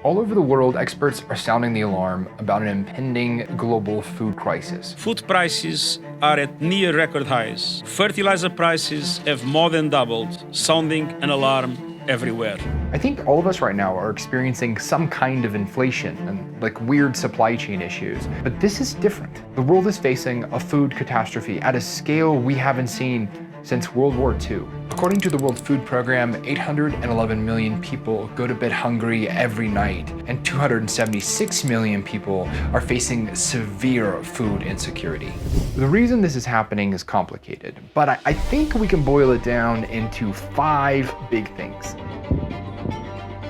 All over the world, experts are sounding the alarm about an impending global food crisis. Food prices are at near record highs. Fertilizer prices have more than doubled, sounding an alarm everywhere. I think all of us right now are experiencing some kind of inflation and like weird supply chain issues, but this is different. The world is facing a food catastrophe at a scale we haven't seen since World War II. According to the World Food Program, 811 million people go to bed hungry every night, and 276 million people are facing severe food insecurity. The reason this is happening is complicated, but I think we can boil it down into 5 big things.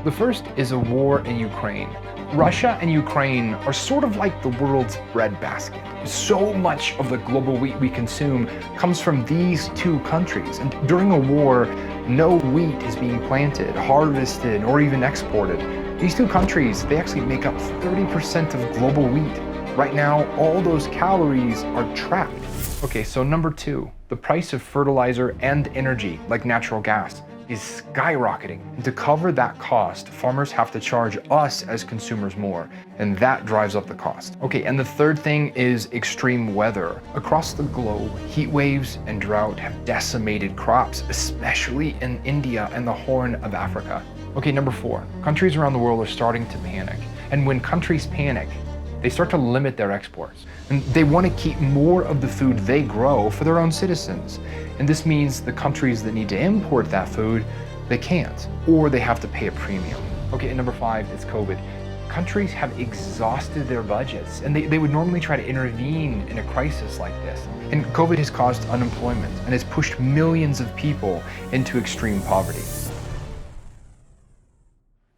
The first is a war in Ukraine. Russia and Ukraine are sort of like the world's breadbasket. So much of the global wheat we consume comes from these 2 countries. And during a war, no wheat is being planted, harvested, or even exported. These 2 countries, they actually make up 30% of global wheat. Right now, all those calories are trapped. Okay, so number 2, the price of fertilizer and energy, like natural gas, is skyrocketing. And to cover that cost, farmers have to charge us as consumers more, and that drives up the cost. Okay, and the third thing is extreme weather. Across the globe, heat waves and drought have decimated crops, especially in India and the Horn of Africa. Okay, number 4, countries around the world are starting to panic. And when countries panic, they start to limit their exports. And they want to keep more of the food they grow for their own citizens. And this means the countries that need to import that food, they can't, or they have to pay a premium. Okay, and number 5 is COVID. Countries have exhausted their budgets, and they would normally try to intervene in a crisis like this. And COVID has caused unemployment and has pushed millions of people into extreme poverty.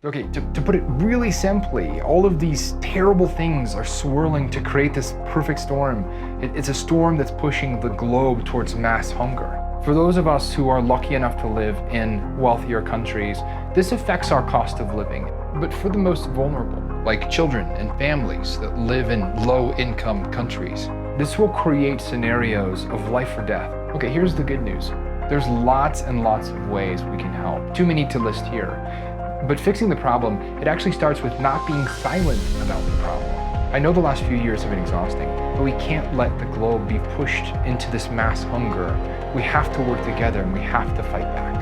Okay, to put it really simply, all of these terrible things are swirling to create this perfect storm. It's a storm that's pushing the globe towards mass hunger. For those of us who are lucky enough to live in wealthier countries, this affects our cost of living. But for the most vulnerable, like children and families that live in low-income countries, this will create scenarios of life or death. Okay, here's the good news. There's lots and lots of ways we can help. Too many to list here. But fixing the problem, it actually starts with not being silent about the problem. I know the last few years have been exhausting, but we can't let the globe be pushed into this mass hunger. We have to work together and we have to fight back.